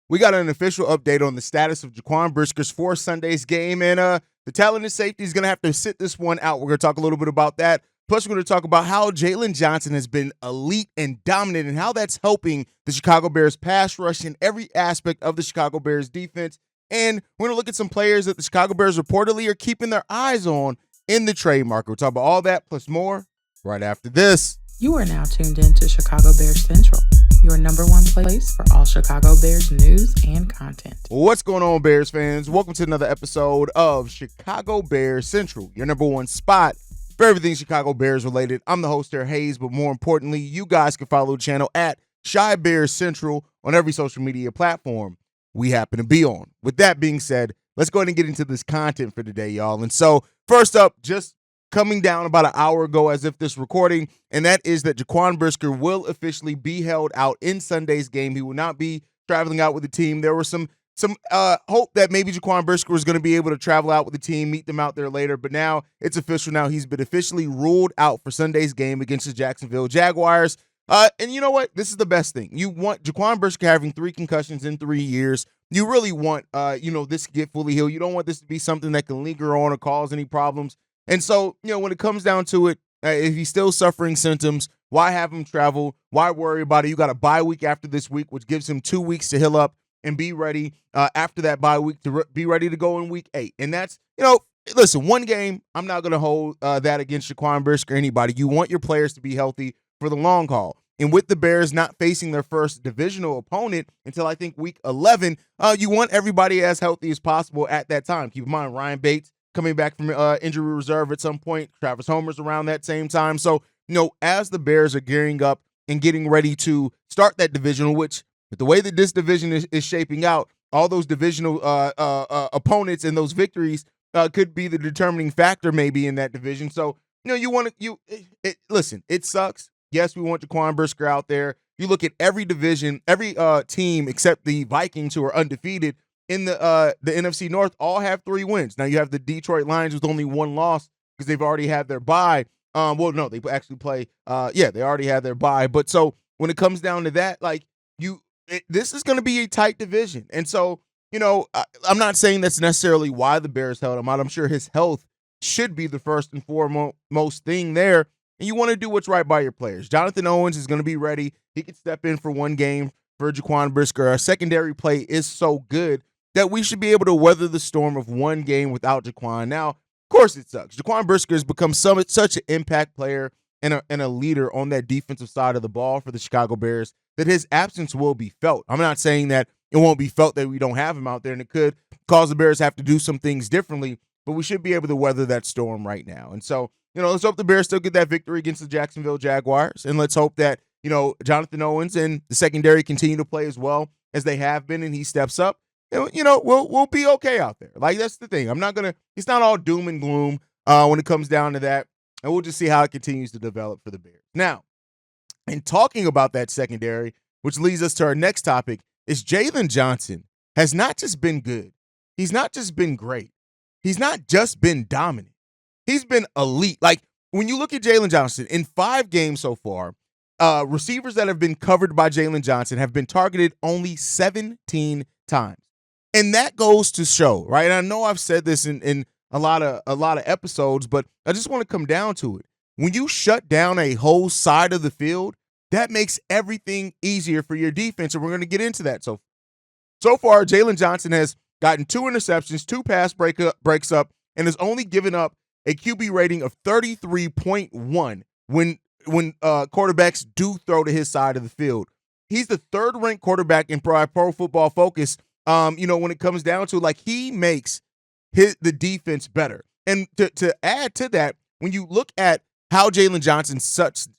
We got an official update on the status of Jaquan Brisker's for Sunday's game, and the talented safety is going to have to sit this one out. We're going to talk a little bit about that. Plus, we're going to talk about how Jaylen Johnson has been elite and dominant and how that's helping the Chicago Bears pass rush in every aspect of the Chicago Bears defense. And we're going to look at some players that the Chicago Bears reportedly are keeping their eyes on in the trade market. We'll talk about all that plus more right after this. You are now tuned in to Chicago Bears Central, your number one place for all Chicago Bears news and content. What's going on, Bears fans? Welcome to another episode of Chicago Bears Central, your number one spot for everything Chicago Bears related. I'm the host here, Haize, but more importantly, you guys can follow the channel at Chi Bears Central on every social media platform we happen to be on. With that being said, let's go ahead and get into this content for today, y'all. And so, first up, just coming down about an hour ago as if this recording, and that is that Jaquan Brisker will officially be held out in Sunday's game. He will not be traveling out with the team. There was some hope that maybe Jaquan Brisker was going to be able to travel out with the team, meet them out there later, but now it's official. Now he's been officially ruled out for Sunday's game against the Jacksonville Jaguars. And you know what? This is the best thing. You want Jaquan Brisker having 3 concussions in 3 years. You really want, this to get fully healed. You don't want this to be something that can linger on or cause any problems. And so, when it comes down to it, if he's still suffering symptoms, why have him travel? Why worry about it? You got a bye week after this week, which gives him 2 weeks to heal up and be ready after that bye week to be ready to go in week 8. And that's, listen, one game, I'm not going to hold that against Jaquan Brisker or anybody. You want your players to be healthy for the long haul. And with the Bears not facing their first divisional opponent until I think week 11, you want everybody as healthy as possible at that time. Keep in mind, Ryan Bates coming back from injury reserve at some point. Travis Homer's around that same time. So, as the Bears are gearing up and getting ready to start that divisional, which with the way that this division is shaping out, all those divisional opponents and those victories could be the determining factor maybe in that division. So, you want to listen, it sucks. Yes, we want Jaquan Brisker out there. You look at every division, every team except the Vikings, who are undefeated in the NFC North, all have 3 wins. Now you have the Detroit Lions with only 1 loss because they've already had their bye. Well, no, they actually play. They already had their bye. But so when it comes down to that, this is going to be a tight division. And so, I'm not saying that's necessarily why the Bears held him out. I'm sure his health should be the first and foremost thing there. And you want to do what's right by your players. Jonathan Owens is going to be ready. He can step in for 1 game for Jaquan Brisker. Our secondary play is so good that we should be able to weather the storm of 1 game without Jaquan. Now, of course it sucks. Jaquan Brisker has become such an impact player and a leader on that defensive side of the ball for the Chicago Bears that his absence will be felt. I'm not saying that it won't be felt that we don't have him out there, and it could cause the Bears to have to do some things differently, but we should be able to weather that storm right now. And so, let's hope the Bears still get that victory against the Jacksonville Jaguars, and let's hope that, Jonathan Owens and the secondary continue to play as well as they have been, and he steps up. And, we'll be okay out there. That's the thing. It's not all doom and gloom when it comes down to that, and we'll just see how it continues to develop for the Bears. Now, in talking about that secondary, which leads us to our next topic, is Jaylen Johnson has not just been good. He's not just been great. He's not just been dominant. He's been elite. When you look at Jaylen Johnson, in 5 games so far, receivers that have been covered by Jaylen Johnson have been targeted only 17 times. And that goes to show, right? And I know I've said this in a lot of episodes, but I just want to come down to it. When you shut down a whole side of the field, that makes everything easier for your defense, and we're going to get into that. So far, Jaylen Johnson has gotten 2 interceptions, 2 pass breaks up, and has only given up a QB rating of 33.1 when quarterbacks do throw to his side of the field. He's the 3rd-ranked quarterback in Pro Football Focus. When it comes down to he makes the defense better. And to add to that, when you look at how Jaylen Johnson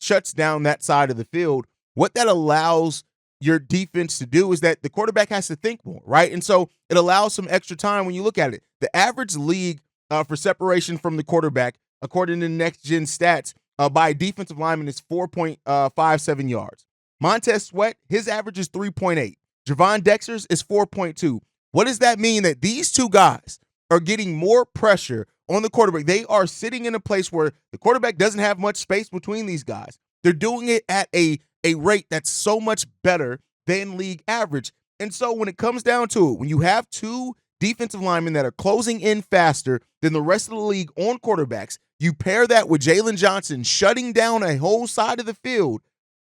shuts down that side of the field, what that allows your defense to do is that the quarterback has to think more, right? And so it allows some extra time when you look at it. The average league for separation from the quarterback, according to Next Gen Stats, by a defensive lineman is 4.57 yards. Montez Sweat, his average is 3.8. Javon Dexter's is 4.2. What does that mean? That these 2 guys are getting more pressure on the quarterback. They are sitting in a place where the quarterback doesn't have much space between these guys. They're doing it at a rate that's so much better than league average. And so when it comes down to it, when you have two defensive linemen that are closing in faster than the rest of the league on quarterbacks, you pair that with Jaylen Johnson shutting down a whole side of the field.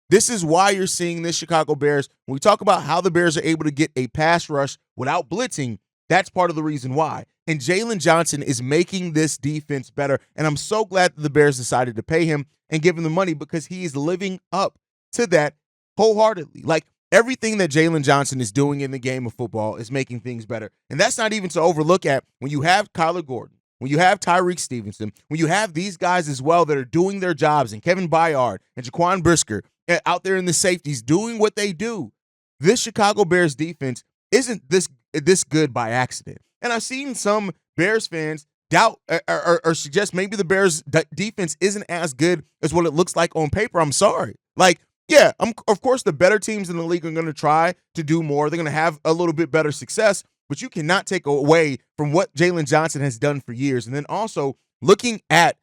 This is why you're seeing this Chicago Bears. When we talk about how the Bears are able to get a pass rush without blitzing, that's part of the reason why. And Jaylen Johnson is making this defense better. And I'm so glad that the Bears decided to pay him and give him the money because he is living up to that wholeheartedly. Like, everything that Jaylen Johnson is doing in the game of football is making things better. And that's not even to overlook at when you have Kyler Gordon, when you have Tyreek Stevenson, when you have these guys as well that are doing their jobs, and Kevin Byard and Jaquan Brisker out there in the safeties doing what they do. This Chicago Bears defense isn't this good by accident. And I've seen some Bears fans doubt or suggest maybe the Bears defense isn't as good as what it looks like on paper. I'm sorry. Like, yeah, of course, the better teams in the league are going to try to do more. They're going to have a little bit better success, but you cannot take away from what Jaylen Johnson has done for years. And then also looking at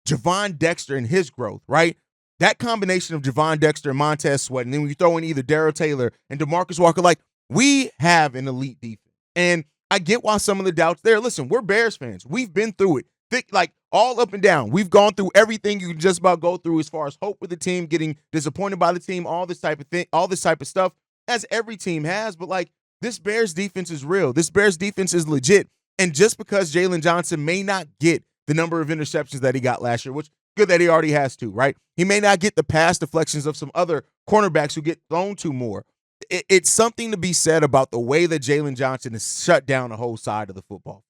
Javon Dexter and his growth, right? That combination of Javon Dexter and Montez Sweat, and then when you throw in either Darrell Taylor and DeMarcus Walker, like, we have an elite defense. And I get why some of the doubts there. Listen, we're Bears fans. We've been through it. Like, all up and down. We've gone through everything you can just about go through as far as hope with the team, getting disappointed by the team, all this type of thing, all this type of stuff, as every team has. But, like, this Bears defense is real. This Bears defense is legit. And just because Jaylen Johnson may not get the number of interceptions that he got last year, which good that he already has to, right? He may not get the pass deflections of some other cornerbacks who get thrown to more. It's something to be said about the way that Jaylen Johnson has shut down a whole side of the football.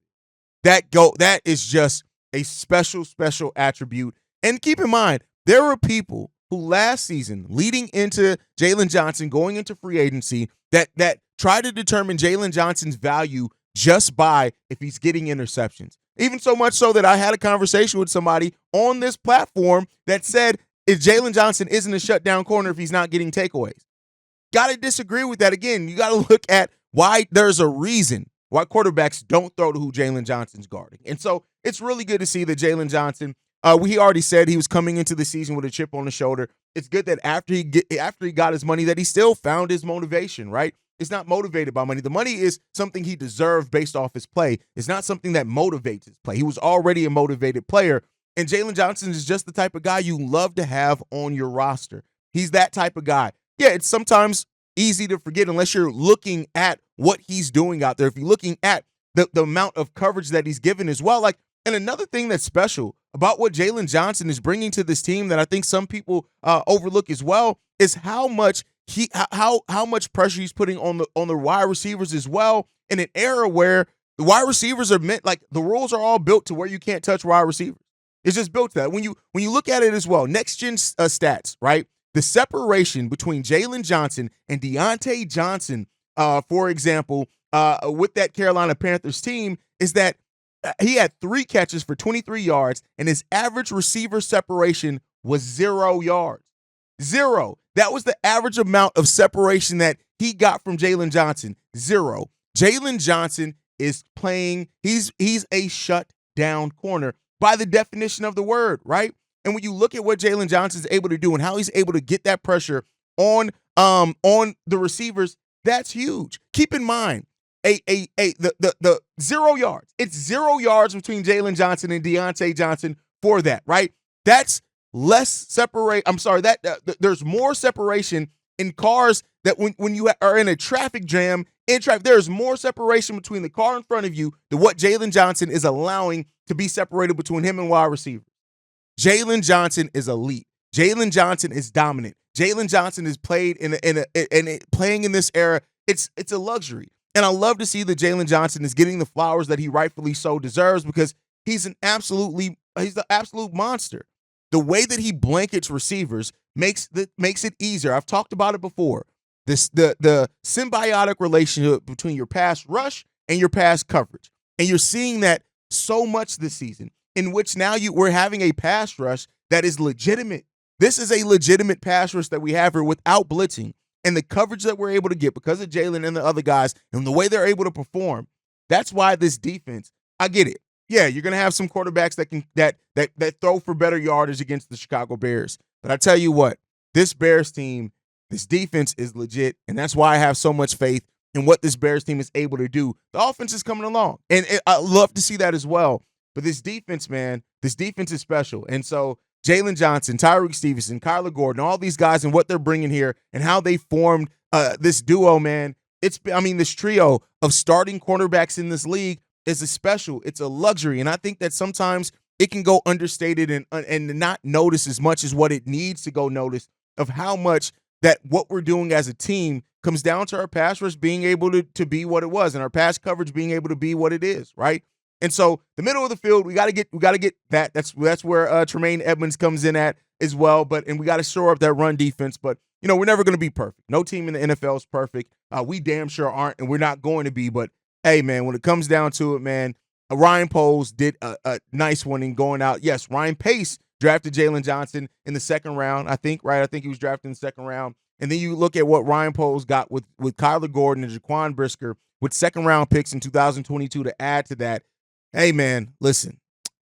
That is just a special attribute. And keep in mind, there were people who last season, leading into Jaylen Johnson going into free agency, that tried to determine Jaylen Johnson's value just by if he's getting interceptions. Even so much so that I had a conversation with somebody on this platform that said, if Jaylen Johnson isn't a shutdown corner if he's not getting takeaways. Got to disagree with that. Again, you got to look at why there's a reason why quarterbacks don't throw to who Jaylen Johnson's guarding. And so it's really good to see that Jaylen Johnson, he already said he was coming into the season with a chip on the shoulder. It's good that after he got his money that he still found his motivation, right? It's not motivated by money. The money is something he deserved based off his play. It's not something that motivates his play. He was already a motivated player. And Jaylen Johnson is just the type of guy you love to have on your roster. He's that type of guy. Yeah, it's sometimes easy to forget unless you're looking at what he's doing out there. If you're looking at the amount of coverage that he's given as well. Like, and another thing that's special about what Jaylen Johnson is bringing to this team that I think some people overlook as well is how much how much pressure he's putting on the wide receivers as well, in an era where the wide receivers are meant, like, the rules are all built to where you can't touch wide receivers. It's just built to that. When you look at it as well, next gen stats, right? The separation between Jaylen Johnson and Deontay Johnson, for example, with that Carolina Panthers team, is that he had 3 catches for 23 yards, and his average receiver separation was 0 yards. 0. That was the average amount of separation that he got from Jaylen Johnson. 0. Jaylen Johnson is playing, he's a shut-down corner by the definition of the word, right? And when you look at what Jaylen Johnson is able to do and how he's able to get that pressure on the receivers, that's huge. Keep in mind, the 0 yards. It's 0 yards between Jaylen Johnson and Deontay Johnson for that, right? That's less separate. I'm sorry, there's more separation in cars that when you are in a traffic jam, there's more separation between the car in front of you than what Jaylen Johnson is allowing to be separated between him and wide receivers. Jaylen Johnson is elite. Jaylen Johnson is dominant. Jaylen Johnson is played playing in this era. It's a luxury. And I love to see that Jaylen Johnson is getting the flowers that he rightfully so deserves, because he's the absolute monster. The way that he blankets receivers makes it easier. I've talked about it before. The symbiotic relationship between your pass rush and your pass coverage. And you're seeing that so much this season, in which now we're having a pass rush that is legitimate. This is a legitimate pass rush that we have here without blitzing. And the coverage that we're able to get because of Jaylen and the other guys and the way they're able to perform, that's why this defense, I get it. Yeah, you're going to have some quarterbacks that throw for better yardage against the Chicago Bears. But I tell you what, this Bears team, this defense is legit, and that's why I have so much faith and what this Bears team is able to do. The offense is coming along, and I love to see that as well. But this defense, man, this defense is special. And so Jaylon Johnson, Tyreek Stevenson, Kyler Gordon, all these guys and what they're bringing here and how they formed this duo, man. This trio of starting cornerbacks in this league is a special. It's a luxury. And I think that sometimes it can go understated and not notice as much as what it needs to go notice of how much that what we're doing as a team comes down to our pass rush being able to be what it was and our pass coverage being able to be what it is, right? And so the middle of the field, we got to get that. That's where Tremaine Edmonds comes in at as well. And we got to shore up that run defense. But we're never going to be perfect. No team in the NFL is perfect. We damn sure aren't, and we're not going to be. But hey, man, when it comes down to it, man, Ryan Poles did a nice one in going out. Yes, Ryan Pace drafted Jaylon Johnson in the second round, I think, right? I think he was drafted in the second round. And then you look at what Ryan Poles got with Kyler Gordon and Jaquan Brisker with second-round picks in 2022 to add to that. Hey, man, listen,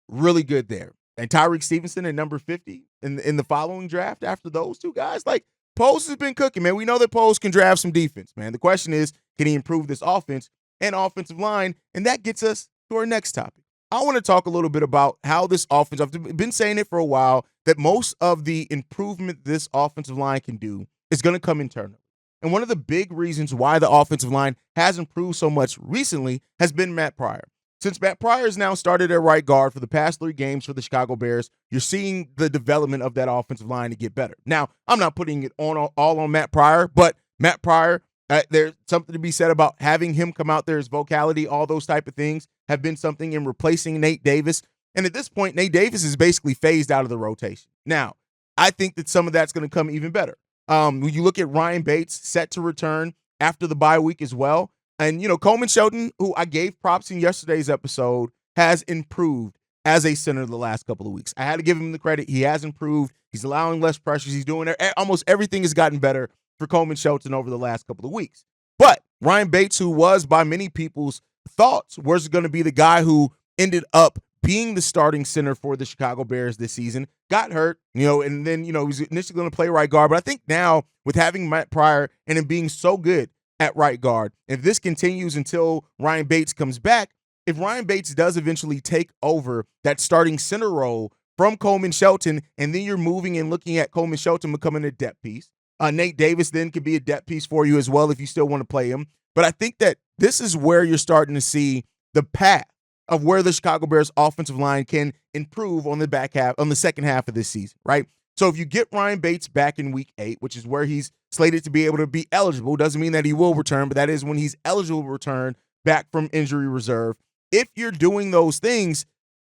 really good there. And Tyreek Stevenson at number 50 in the following draft after those two guys. Like, Poles has been cooking, man. We know that Poles can draft some defense, man. The question is, can he improve this offense and offensive line? And that gets us to our next topic. I want to talk a little bit about how this offense, I've been saying it for a while, that most of the improvement this offensive line can do is going to come internally. And one of the big reasons why the offensive line has improved so much recently has been Matt Pryor. Since Matt Pryor has now started at right guard for the past 3 games for the Chicago Bears, you're seeing the development of that offensive line to get better. Now, I'm not putting it all on Matt Pryor, but Matt Pryor, there's something to be said about having him come out there, his vocality, all those type of things have been something in replacing Nate Davis. And at this point, Nate Davis is basically phased out of the rotation. Now, I think that some of that's going to come even better. When you look at Ryan Bates set to return after the bye week as well. And, Coleman Shelton, who I gave props in yesterday's episode, has improved as a center the last couple of weeks. I had to give him the credit. He has improved. He's allowing less pressures. He's doing almost everything has gotten better for Coleman Shelton over the last couple of weeks. But Ryan Bates, who was by many people's thoughts, was going to be the guy who ended up being the starting center for the Chicago Bears this season, got hurt, and then, he was initially going to play right guard. But I think now with having Matt Pryor and him being so good at right guard, if this continues until Ryan Bates comes back, if Ryan Bates does eventually take over that starting center role from Coleman Shelton, and then you're moving and looking at Coleman Shelton becoming a depth piece, Nate Davis then could be a depth piece for you as well if you still want to play him. But I think that this is where you're starting to see the path of where the Chicago Bears offensive line can improve on the second half of this season, right? So if you get Ryan Bates back in week 8, which is where he's slated to be able to be eligible, doesn't mean that he will return, but that is when he's eligible to return back from injury reserve. If you're doing those things,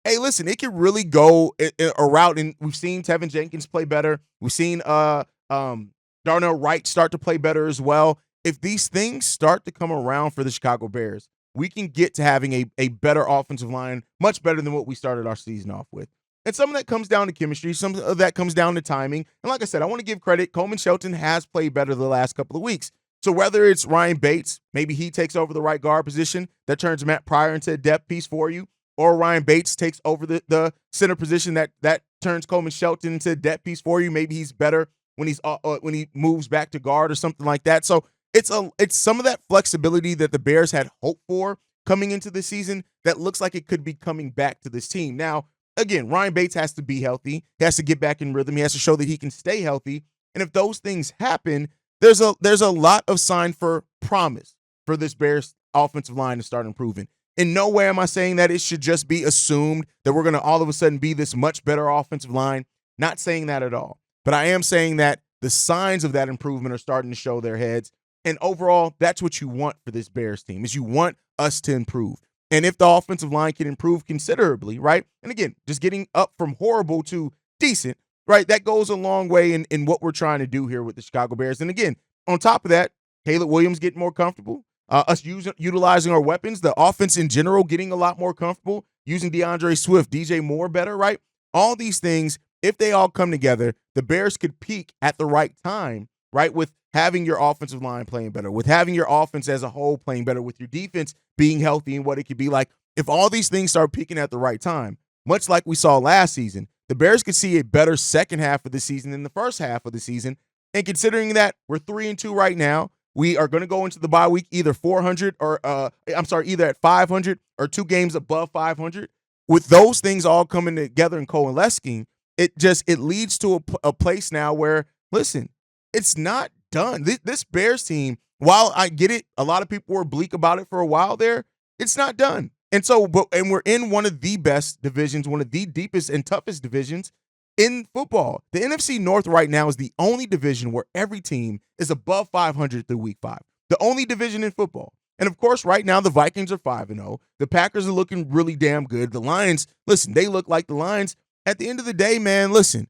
hey, listen, it could really go a route. And we've seen Tevin Jenkins play better. We've seen Darnell Wright start to play better as well. If these things start to come around for the Chicago Bears, we can get to having a better offensive line, much better than what we started our season off with. And some of that comes down to chemistry. Some of that comes down to timing. And like I said, I want to give credit. Coleman Shelton has played better the last couple of weeks. So whether it's Ryan Bates, maybe he takes over the right guard position, that turns Matt Pryor into a depth piece for you, or Ryan Bates takes over the center position, that turns Coleman Shelton into a depth piece for you. Maybe he's better when he moves back to guard or something like that. So it's some of that flexibility that the Bears had hoped for coming into the season that looks like it could be coming back to this team. Now, again, Ryan Bates has to be healthy. He has to get back in rhythm. He has to show that he can stay healthy. And if those things happen, there's a lot of sign for promise for this Bears offensive line to start improving. In no way am I saying that it should just be assumed that we're going to all of a sudden be this much better offensive line. Not saying that at all. But I am saying that the signs of that improvement are starting to show their heads. And overall, that's what you want for this Bears team, is you want us to improve. And if the offensive line can improve considerably, right? And again, just getting up from horrible to decent, right? That goes a long way in what we're trying to do here with the Chicago Bears. And again, on top of that, Caleb Williams getting more comfortable, us utilizing our weapons, the offense in general getting a lot more comfortable, using DeAndre Swift, DJ Moore better, right? All these things, if they all come together, the Bears could peak at the right time, right? With having your offensive line playing better, with having your offense as a whole playing better, with your defense being healthy and what it could be like. If all these things start peaking at the right time, much like we saw last season, the Bears could see a better second half of the season than the first half of the season. And considering that we're 3-2 right now, We are going to go into the bye week either 400 or either at 500 or 2 games above 500. With those things all coming together and coalescing, it leads to a place now where, listen, it's not done. This Bears team, while I get it, a lot of people were bleak about it for a while there, it's not done. And so, and we're in one of the best divisions, one of the deepest and toughest divisions in football. The NFC North right now is the only division where every team is above 500 through week 5. The only division in football. And of course, right now the Vikings are 5-0. The Packers are looking really damn good. The Lions, listen, they look like the Lions. At the end of the day, man, listen,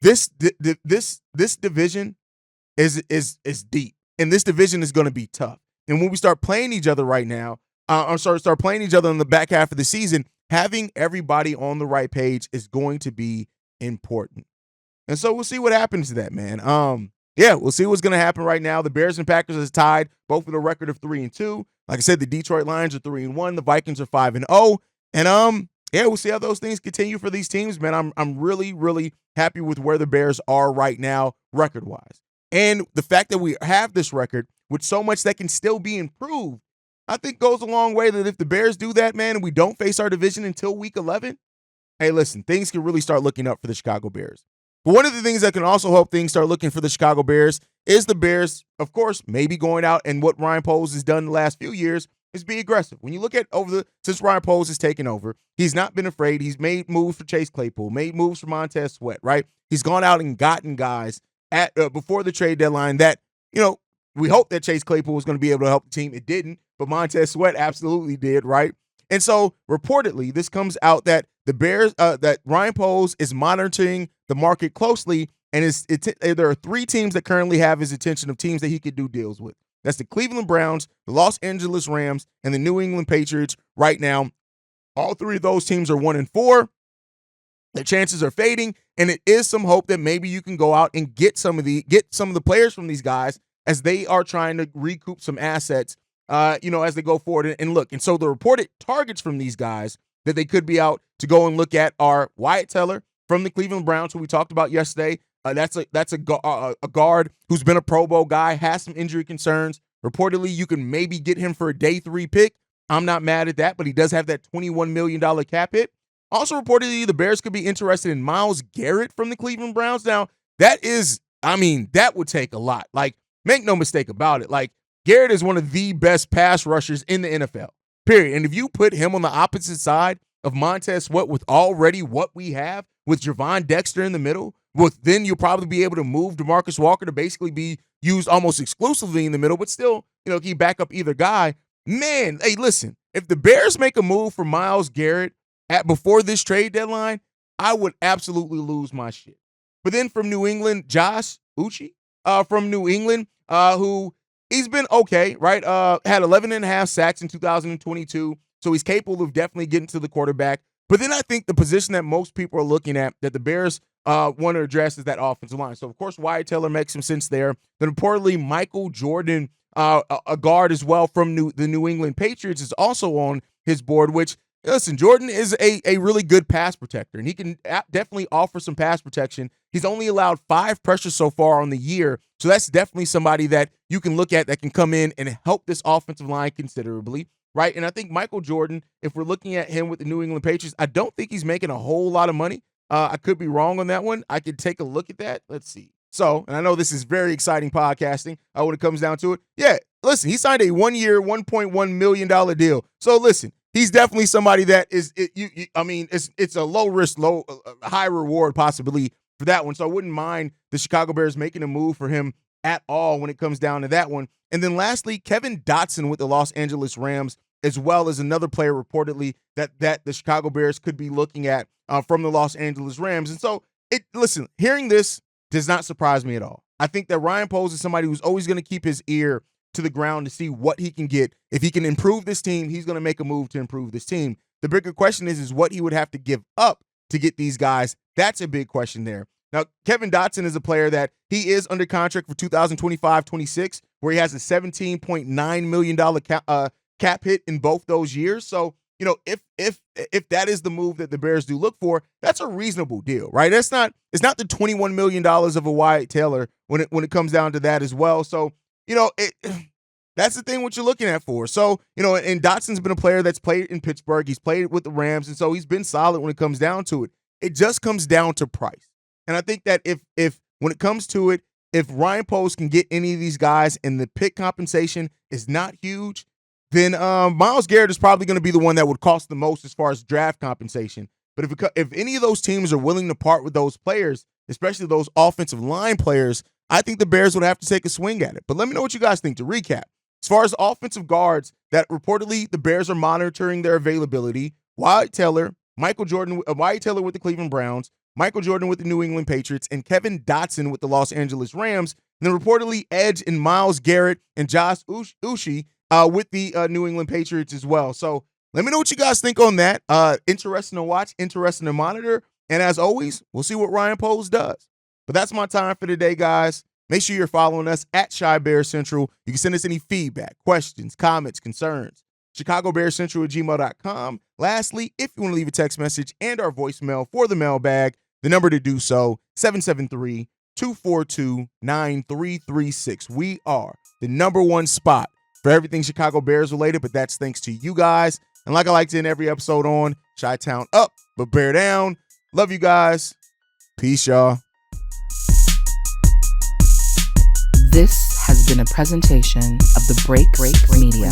this division is deep, and this division is going to be tough. And when we start playing each other right now, start playing each other in the back half of the season, having everybody on the right page is going to be important. And so we'll see what happens to that, man. We'll see what's going to happen right now. The Bears and Packers is tied, both with a record of 3-2. Like I said, the Detroit Lions are 3-1. The Vikings are 5-0. And we'll see how those things continue for these teams, man. I'm really, really happy with where the Bears are right now, record-wise. And the fact that we have this record with so much that can still be improved, I think goes a long way. That if the Bears do that, man, and we don't face our division until week 11, hey, listen, things can really start looking up for the Chicago Bears. But one of the things that can also help things start looking for the Chicago Bears is the Bears, of course, maybe going out, and what Ryan Poles has done the last few years is be aggressive. When you look at since Ryan Poles has taken over, he's not been afraid. He's made moves for Chase Claypool, made moves for Montez Sweat, right? He's gone out and gotten guys at before the trade deadline that, we hope that Chase Claypool was going to be able to help the team. It didn't, but Montez Sweat absolutely did, right? And so reportedly, this comes out that the Bears, that Ryan Poles is monitoring the market closely, and there are 3 teams that currently have his attention of teams that he could do deals with. That's the Cleveland Browns, the Los Angeles Rams, and the New England Patriots right now. All 3 of those teams are 1-4. The chances are fading, and it is some hope that maybe you can go out and get some of the players from these guys as they are trying to recoup some assets, as they go forward and look. And so the reported targets from these guys that they could be out to go and look at are Wyatt Teller from the Cleveland Browns, who we talked about yesterday. That's a guard who's been a Pro Bowl guy, has some injury concerns. Reportedly, you can maybe get him for a day 3 pick. I'm not mad at that, but he does have that $21 million cap hit. Also, reportedly, the Bears could be interested in Myles Garrett from the Cleveland Browns. Now, that would take a lot. Like, make no mistake about it. Like, Garrett is one of the best pass rushers in the NFL, period. And if you put him on the opposite side of Montez Sweat with already what we have, with Javon Dexter in the middle, then you'll probably be able to move DeMarcus Walker to basically be used almost exclusively in the middle, but still, can you back up either guy? Man, hey, listen, if the Bears make a move for Myles Garrett before this trade deadline, I would absolutely lose my shit. But then from New England, Josh Uche from New England, who he's been okay, right? Had 11.5 sacks in 2022, so he's capable of definitely getting to the quarterback. But then I think the position that most people are looking at that the Bears want to address is that offensive line. So, of course, Wyatt Teller makes some sense there. Then, reportedly, Michael Jordan, a guard as well from the New England Patriots, is also on his board, which, listen, Jordan is a really good pass protector, and he can definitely offer some pass protection. He's only allowed 5 pressures so far on the year, so that's definitely somebody that you can look at that can come in and help this offensive line considerably, right? And I think Michael Jordan, if we're looking at him with the New England Patriots, I don't think he's making a whole lot of money. I could be wrong on that one. I could take a look at that. Let's see. So, and I know this is very exciting podcasting when it comes down to it. Yeah, listen, he signed a 1-year, $1.1 million deal. So, listen, he's definitely somebody that is, it's a low risk, high reward possibility for that one. So I wouldn't mind the Chicago Bears making a move for him at all when it comes down to that one. And then lastly, Kevin Dotson with the Los Angeles Rams, as well as another player reportedly that the Chicago Bears could be looking at from the Los Angeles Rams. And so, listen, hearing this does not surprise me at all. I think that Ryan Poles is somebody who's always going to keep his ear to the ground to see what he can get. If he can improve this team, he's going to make a move to improve this team. The bigger question is what he would have to give up to get these guys. That's a big question there. Now, Kevin Dotson is a player that he is under contract for 2025-26, where he has a $17.9 million cap hit in both those years. So, if that is the move that the Bears do look for, that's a reasonable deal, right? It's not the $21 million of a Wyatt Teller when it comes down to that as well. So, that's the thing what you're looking at for. So, and Dotson's been a player that's played in Pittsburgh. He's played with the Rams, and so he's been solid when it comes down to it. It just comes down to price. And I think that if when it comes to it, if Ryan Poles can get any of these guys and the pick compensation is not huge, then Myles Garrett is probably going to be the one that would cost the most as far as draft compensation. But if any of those teams are willing to part with those players, especially those offensive line players, I think the Bears would have to take a swing at it. But let me know what you guys think. To recap, as far as offensive guards that reportedly the Bears are monitoring their availability, Wyatt Teller with the Cleveland Browns, Michael Jordan with the New England Patriots, and Kevin Dotson with the Los Angeles Rams. And then reportedly Edge and Myles Garrett and Josh Uche with the New England Patriots as well. So let me know what you guys think on that. Interesting to watch, interesting to monitor. And as always, we'll see what Ryan Poles does. But that's my time for today, guys. Make sure you're following us at Chi Bear Central. You can send us any feedback, questions, comments, concerns. ChicagoBearCentral@gmail.com. Lastly, if you want to leave a text message and our voicemail for the mailbag, the number to do so, 773-242-9336. We are the number one spot for everything Chicago Bears related, but that's thanks to you guys. And like I like to end every episode on, Chi-Town up, but bear down. Love you guys. Peace, y'all. This has been a presentation of the Break Media.